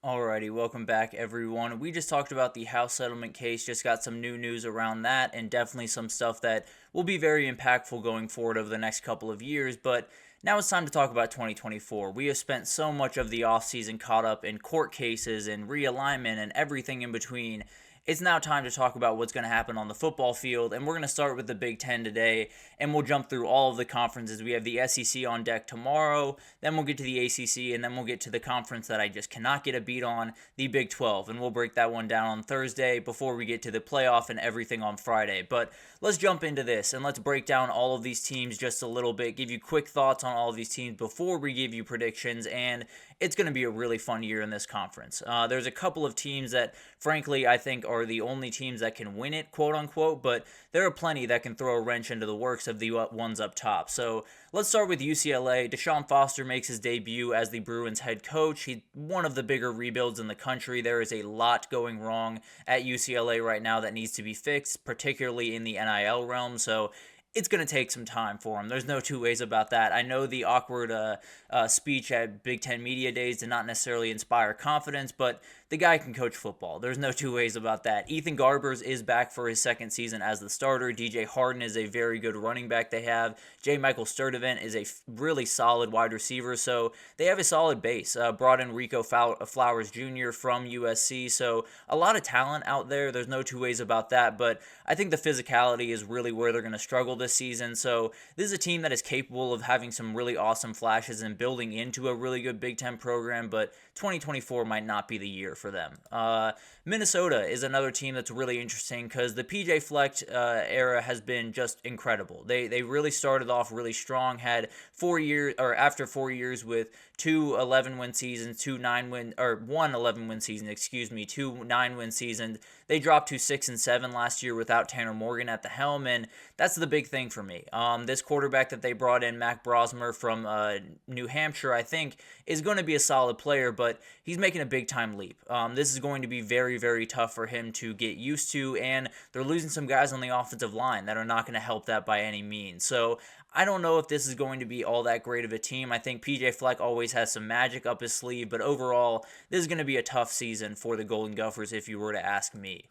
Alrighty, welcome back everyone. We just talked about the house settlement case, just got some new news around that, and definitely some stuff that will be very impactful going forward over the next couple of years, but now it's time to talk about 2024. We have spent so much of the offseason caught up in court cases and realignment and everything in between. It's now time to talk about what's going to happen on the football field, and we're going to start with the Big Ten today, and we'll jump through all of the conferences. We have the SEC on deck tomorrow, then we'll get to the ACC, and then we'll get to the conference that I just cannot get a beat on, the Big 12, and we'll break that one down on Thursday before we get to the playoff and everything on Friday. But let's jump into this, and let's break down all of these teams just a little bit, give you quick thoughts on all of these teams before we give you predictions, and it's going to be a really fun year in this conference. There's a couple of teams that, frankly, I think are the only teams that can win it, quote unquote, but there are plenty that can throw a wrench into the works of the ones up top. So let's start with UCLA. Deshaun Foster makes his debut as the Bruins head coach. He's one of the bigger rebuilds in the country. There is a lot going wrong at UCLA right now that needs to be fixed, particularly in the NIL realm. So it's going to take some time for him. There's no two ways about that. I know the awkward speech at Big Ten Media Days did not necessarily inspire confidence, but the guy can coach football. There's no two ways about that. Ethan Garbers is back for his second season as the starter. DJ Harden is a very good running back they have. J. Michael Sturdivant is a really solid wide receiver, so they have a solid base. Brought in Rico Flowers Jr. from USC, so a lot of talent out there. There's no two ways about that, but I think the physicality is really where they're going to struggle this season. So this is a team that is capable of having some really awesome flashes and building into a really good Big Ten program, but 2024 might not be the year for them. Minnesota is another team that's really interesting because the PJ Fleck era has been just incredible. They really started off really strong, had 4 years, or after 4 years with one 11-win seasons, two 9-win seasons. They dropped to 6-7 last year without Tanner Morgan at the helm, and that's the big thing for me. This quarterback that they brought in, Mac Brosmer from New Hampshire, I think is going to be a solid player, but he's making a big-time leap. This is going to be very, very tough for him to get used to, and they're losing some guys on the offensive line that are not going to help that by any means. So I don't know if this is going to be all that great of a team. I think PJ Fleck always has some magic up his sleeve, but overall, this is going to be a tough season for the Golden Gophers if you were to ask me.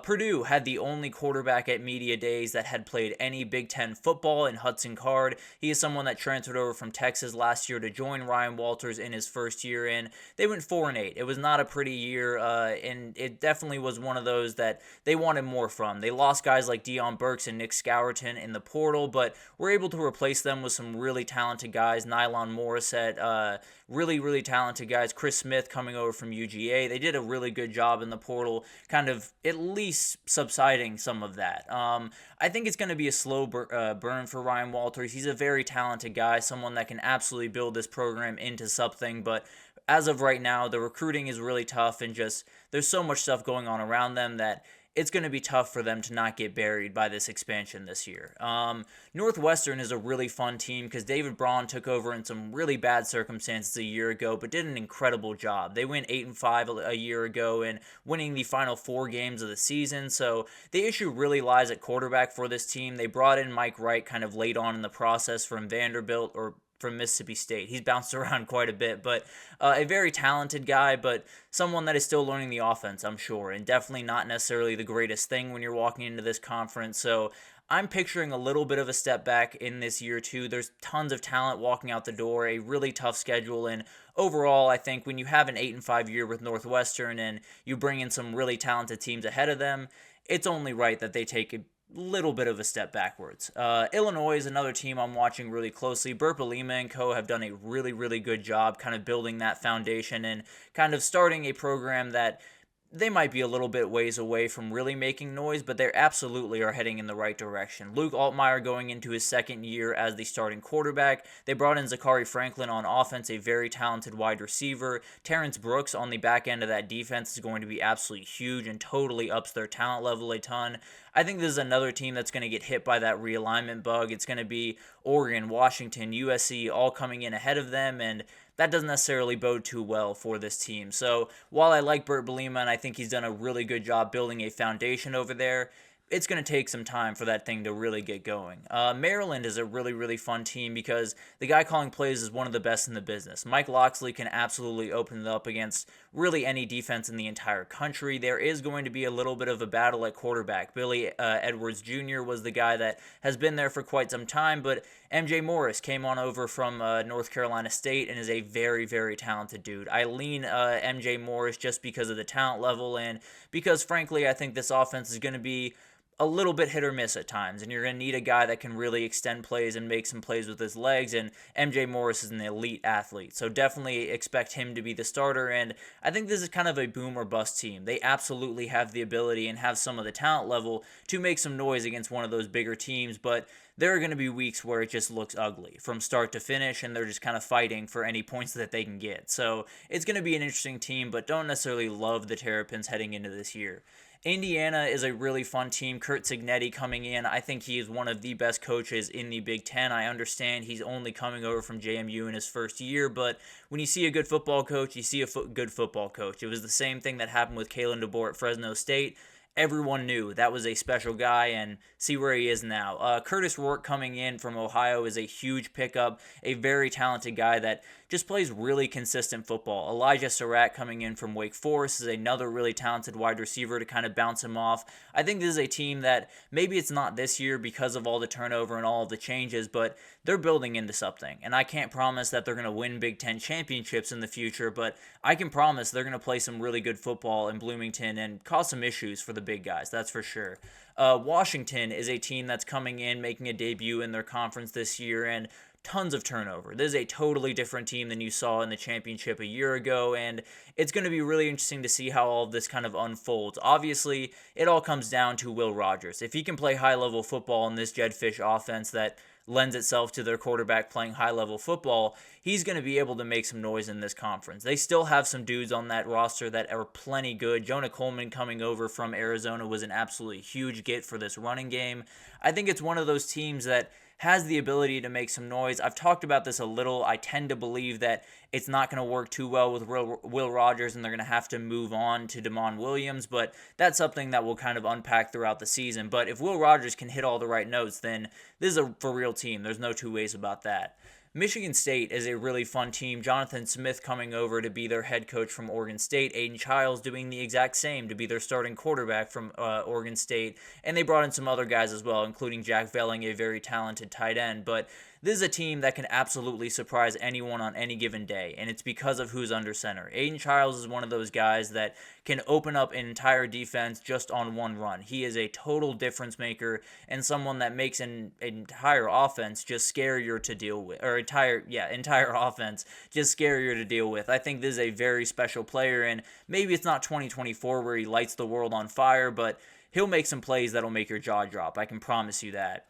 Purdue had the only quarterback at Media Days that had played any Big Ten football in Hudson Card. He is someone that transferred over from Texas last year to join Ryan Walters in his first year in. They went 4-8. It was not a pretty year, and it definitely was one of those that they wanted more from. They lost guys like Deion Burks and Nick Scourton in the portal, but were able to replace them with some really talented guys. Nylon Morissette, really, really talented guys. Chris Smith coming over from UGA. They did a really good job in the portal, kind of at least subsiding some of that. I think it's going to be a slow burn for Ryan Walters. He's a very talented guy, someone that can absolutely build this program into something, but as of right now, the recruiting is really tough, and just there's so much stuff going on around them that it's going to be tough for them to not get buried by this expansion this year. Northwestern is a really fun team because David Braun took over in some really bad circumstances a year ago, but did an incredible job. They went 8-5 a year ago and winning the final 4 games of the season. So the issue really lies at quarterback for this team. They brought in Mike Wright kind of late on in the process from Vanderbilt, or from Mississippi State. He's bounced around quite a bit, but a very talented guy, but someone that is still learning the offense, I'm sure, and definitely not necessarily the greatest thing when you're walking into this conference. So I'm picturing a little bit of a step back in this year too. There's tons of talent walking out the door, a really tough schedule, and overall, I think when you have an 8-5 year with Northwestern and you bring in some really talented teams ahead of them, it's only right that they take a little bit of a step backwards. Illinois is another team I'm watching really closely. Burt Belima and co. have done a really, really good job kind of building that foundation and kind of starting a program that they might be a little bit ways away from really making noise, but they absolutely are heading in the right direction. Luke Altmaier going into his second year as the starting quarterback. They brought in Zachary Franklin on offense, a very talented wide receiver. Terrence Brooks on the back end of that defense is going to be absolutely huge and totally ups their talent level a ton. I think this is another team that's going to get hit by that realignment bug. It's going to be Oregon, Washington, USC all coming in ahead of them, and that doesn't necessarily bode too well for this team. So while I like Burt Belima and I think he's done a really good job building a foundation over there, it's going to take some time for that thing to really get going. Maryland is a really, really fun team because the guy calling plays is one of the best in the business. Mike Locksley can absolutely open it up against really any defense in the entire country. There is going to be a little bit of a battle at quarterback. Billy Edwards Jr. was the guy that has been there for quite some time, but MJ Morris came on over from North Carolina State and is a very, very talented dude. I lean MJ Morris just because of the talent level and because, frankly, I think this offense is going to be a little bit hit or miss at times, and you're going to need a guy that can really extend plays and make some plays with his legs, and MJ Morris is an elite athlete, so definitely expect him to be the starter, and I think this is kind of a boom or bust team. They absolutely have the ability and have some of the talent level to make some noise against one of those bigger teams, but there are going to be weeks where it just looks ugly from start to finish, and they're just kind of fighting for any points that they can get. So it's going to be an interesting team, but don't necessarily love the Terrapins heading into this year. Indiana is a really fun team. Curt Cignetti coming in. I think he is one of the best coaches in the Big Ten. I understand he's only coming over from JMU in his first year, but when you see a good football coach, you see a good football coach. It was the same thing that happened with Kalen DeBoer at Fresno State. Everyone knew that was a special guy, and see where he is now. Curtis Rourke coming in from Ohio is a huge pickup, a very talented guy that just plays really consistent football. Elijah Surratt coming in from Wake Forest is another really talented wide receiver to kind of bounce him off. I think this is a team that maybe it's not this year because of all the turnover and all of the changes, but they're building into something. And I can't promise that they're going to win Big Ten championships in the future, but I can promise they're going to play some really good football in Bloomington and cause some issues for the big guys, that's for sure. Washington is a team that's coming in, making a debut in their conference this year, and tons of turnover. This is a totally different team than you saw in the championship a year ago, and it's going to be really interesting to see how all of this kind of unfolds. Obviously, it all comes down to Will Rogers. If he can play high-level football in this Jedfish offense that lends itself to their quarterback playing high-level football, he's going to be able to make some noise in this conference. They still have some dudes on that roster that are plenty good. Jonah Coleman coming over from Arizona was an absolutely huge get for this running game. I think it's one of those teams that has the ability to make some noise. I've talked about this a little. I tend to believe that it's not going to work too well with Will Rogers, and they're going to have to move on to Damon Williams, but that's something that we'll kind of unpack throughout the season. But if Will Rogers can hit all the right notes, then this is a for real team. There's no two ways about that. Michigan State is a really fun team. Jonathan Smith coming over to be their head coach from Oregon State. Aiden Childs doing the exact same to be their starting quarterback from Oregon State. And they brought in some other guys as well, including Jack Velling, a very talented tight end. But this is a team that can absolutely surprise anyone on any given day, and it's because of who's under center. Aiden Childs is one of those guys that can open up an entire defense just on one run. He is a total difference maker and someone that makes an entire offense just scarier to deal with, or entire offense just scarier to deal with. I think this is a very special player, and maybe it's not 2024 where he lights the world on fire, but he'll make some plays that'll make your jaw drop. I can promise you that.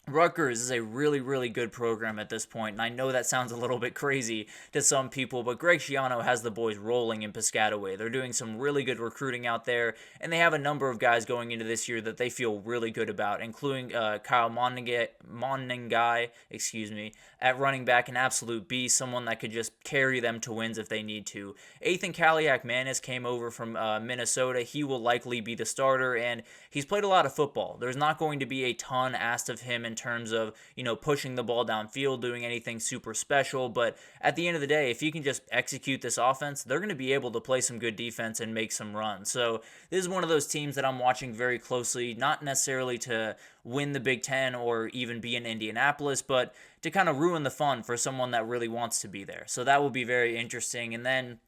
Rutgers is a really, really good program at this point, and I know that sounds a little bit crazy to some people, but Greg Schiano has the boys rolling in Piscataway. They're doing some really good recruiting out there, and they have a number of guys going into this year that they feel really good about, including Kyle Monengai, at running back, an absolute beast, someone that could just carry them to wins if they need to. Ethan Kaliak-Manis came over from Minnesota. He will likely be the starter, and he's played a lot of football. There's not going to be a ton asked of him in terms of, pushing the ball downfield, doing anything super special, but at the end of the day, if he can just execute this offense, they're going to be able to play some good defense and make some runs. So this is one of those teams that I'm watching very closely, not necessarily to win the Big Ten or even be in Indianapolis, but to kind of ruin the fun for someone that really wants to be there. So that will be very interesting. And then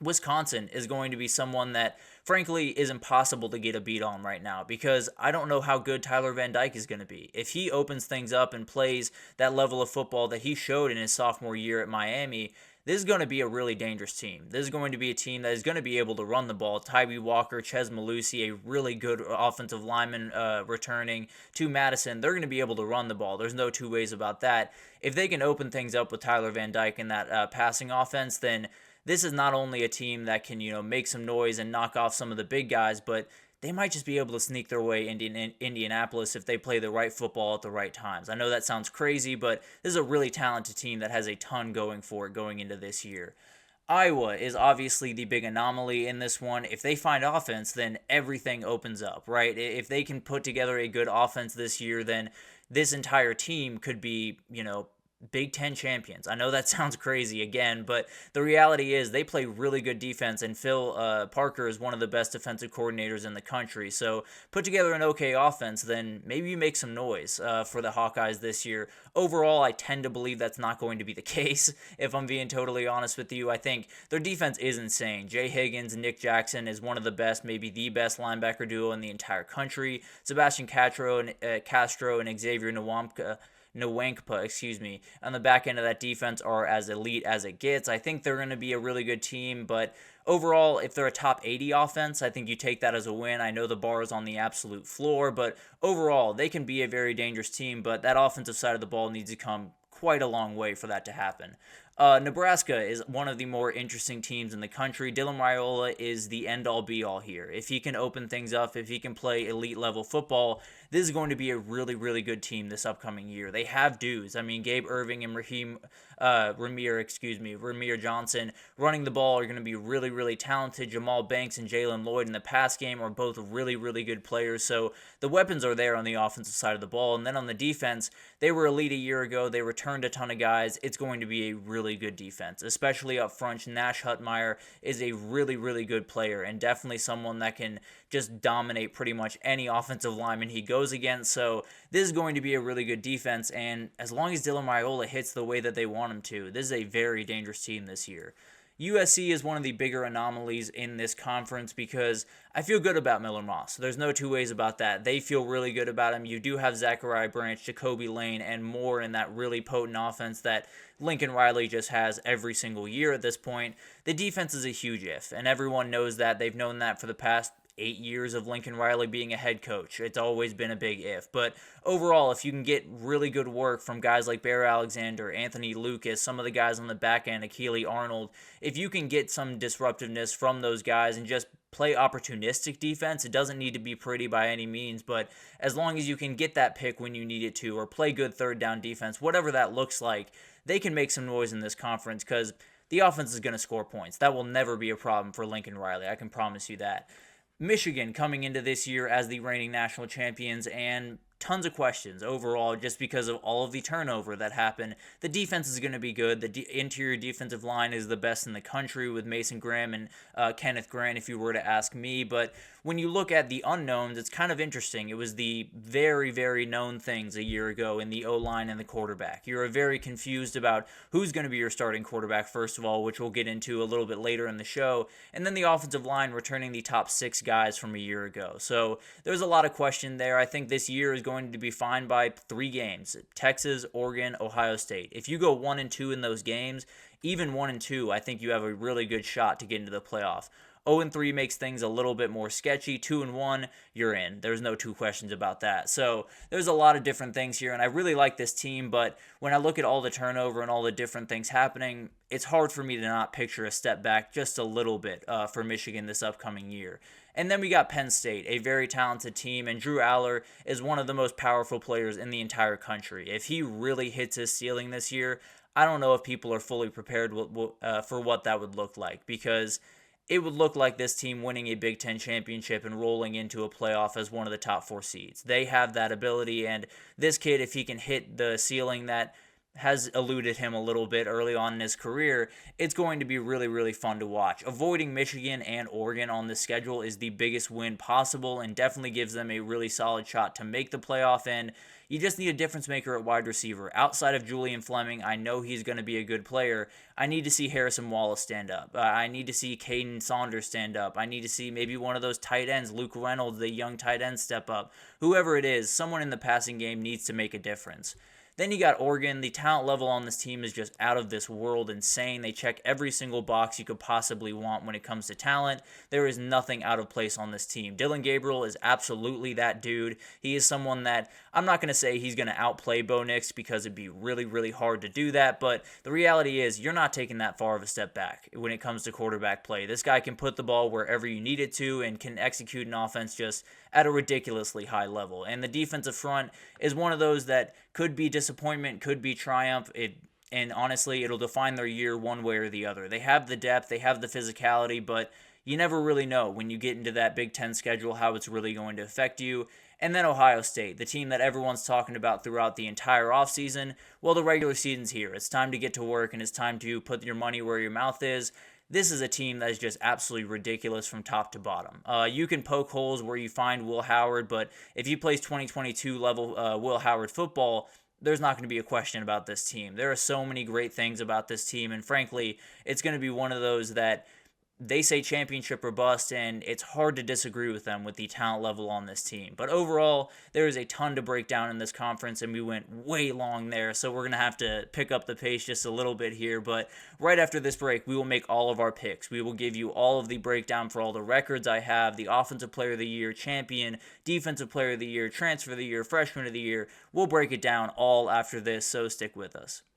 Wisconsin is going to be someone that, frankly, is impossible to get a beat on right now because I don't know how good Tyler Van Dyke is going to be. If he opens things up and plays that level of football that he showed in his sophomore year at Miami, this is going to be a really dangerous team. This is going to be a team that is going to be able to run the ball. Tyree Walker, Ches Malusi, a really good offensive lineman returning to Madison. They're going to be able to run the ball. There's no two ways about that. If they can open things up with Tyler Van Dyke in that passing offense, then this is not only a team that can, make some noise and knock off some of the big guys, but they might just be able to sneak their way into Indianapolis if they play the right football at the right times. I know that sounds crazy, but this is a really talented team that has a ton going for it going into this year. Iowa is obviously the big anomaly in this one. If they find offense, then everything opens up, right? If they can put together a good offense this year, then this entire team could be, Big Ten champions. I know that sounds crazy again, but the reality is they play really good defense, and Phil Parker is one of the best defensive coordinators in the country. So put together an okay offense, then maybe you make some noise for the Hawkeyes this year. Overall, I tend to believe that's not going to be the case, if I'm being totally honest with you. I think their defense is insane. Jay Higgins and Nick Jackson is one of the best, maybe the best linebacker duo in the entire country. Sebastian Castro and Xavier Nwankpa, on the back end of that defense are as elite as it gets. I think they're going to be a really good team, but overall, if they're a top 80 offense, I think you take that as a win. I know the bar is on the absolute floor, but overall, they can be a very dangerous team, but that offensive side of the ball needs to come quite a long way for that to happen. Nebraska is one of the more interesting teams in the country. Dylan Raiola is the end-all be-all here. If he can open things up, if he can play elite-level football, this is going to be a really, really good team this upcoming year. They have dudes. I mean, Gabe Irving and Ramir Johnson running the ball are going to be really, really talented. Jamal Banks and Jalen Lloyd in the pass game are both really, really good players. So the weapons are there on the offensive side of the ball. And then on the defense, they were elite a year ago. They returned a ton of guys. It's going to be a really good defense, especially up front. Nash Hutmeyer is a really, really good player and definitely someone that can just dominate pretty much any offensive lineman he goes against. So this is going to be a really good defense, and as long as Dylan Raiola hits the way that they want him to, this is a very dangerous team this year. USC is one of the bigger anomalies in this conference because I feel good about Miller Moss. There's no two ways about that. They feel really good about him. You do have Zachariah Branch, Jacoby Lane, and more in that really potent offense that Lincoln Riley just has every single year at this point. The defense is a huge if, and everyone knows that. They've known that for the past 8 years of Lincoln Riley being a head coach. It's always been a big if. But overall, if you can get really good work from guys like Bear Alexander, Anthony Lucas, some of the guys on the back end, Akili Arnold, if you can get some disruptiveness from those guys and just play opportunistic defense, it doesn't need to be pretty by any means, but as long as you can get that pick when you need it to, or play good third down defense, whatever that looks like, they can make some noise in this conference because the offense is going to score points. That will never be a problem for Lincoln Riley. I can promise you that. Michigan coming into this year as the reigning national champions, and tons of questions overall just because of all of the turnover that happened. The defense is going to be good. The interior defensive line is the best in the country with Mason Graham and Kenneth Grant, if you were to ask me. But when you look at the unknowns, it's kind of interesting. It was the very, very known things a year ago in the O-line and the quarterback. You're very confused about who's going to be your starting quarterback, first of all, which we'll get into a little bit later in the show. And then the offensive line returning the top 6 guys from a year ago. So there's a lot of question there. I think this year is going to be defined by 3 games: Texas, Oregon, Ohio State. If you go 1-2 in those games, even 1-2, I think you have a really good shot to get into the playoff. 0-3 makes things a little bit more sketchy. 2-1, you're in. There's no two questions about that. So there's a lot of different things here, and I really like this team, but when I look at all the turnover and all the different things happening, it's hard for me to not picture a step back just a little bit for Michigan this upcoming year. And then we got Penn State, a very talented team, and Drew Aller is one of the most powerful players in the entire country. If he really hits his ceiling this year, I don't know if people are fully prepared for what that would look like, because it would look like this team winning a Big Ten championship and rolling into a playoff as one of the top 4 seeds. They have that ability, and this kid, if he can hit the ceiling that has eluded him a little bit early on in his career, it's going to be really, really fun to watch. Avoiding Michigan and Oregon on the schedule is the biggest win possible and definitely gives them a really solid shot to make the playoff, and you just need a difference maker at wide receiver. Outside of Julian Fleming, I know he's going to be a good player. I need to see Harrison Wallace stand up. I need to see Caden Saunders stand up. I need to see maybe one of those tight ends, Luke Reynolds, the young tight end, step up. Whoever it is, someone in the passing game needs to make a difference. Then you got Oregon. The talent level on this team is just out of this world insane. They check every single box you could possibly want when it comes to talent. There is nothing out of place on this team. Dylan Gabriel is absolutely that dude. He is someone that, I'm not going to say he's going to outplay Bo Nix because it'd be really, really hard to do that, but the reality is you're not taking that far of a step back when it comes to quarterback play. This guy can put the ball wherever you need it to and can execute an offense just at a ridiculously high level. And the defensive front is one of those that could be disappointment, could be triumph. And honestly, it'll define their year one way or the other. They have the depth, they have the physicality, but you never really know when you get into that Big Ten schedule how it's really going to affect you. And then Ohio State, the team that everyone's talking about throughout the entire offseason. Well, the regular season's here. It's time to get to work, and it's time to put your money where your mouth is. This is a team that is just absolutely ridiculous from top to bottom. You can poke holes where you find Will Howard, but if you place 2022 level Will Howard football, there's not going to be a question about this team. There are so many great things about this team, and frankly, it's going to be one of those that they say championship or bust, and it's hard to disagree with them with the talent level on this team. But overall, there is a ton to break down in this conference, and we went way long there, so we're going to have to pick up the pace just a little bit here. But right after this break, we will make all of our picks. We will give you all of the breakdown for all the records I have, the Offensive Player of the Year, Champion, Defensive Player of the Year, Transfer of the Year, Freshman of the Year. We'll break it down all after this, so stick with us.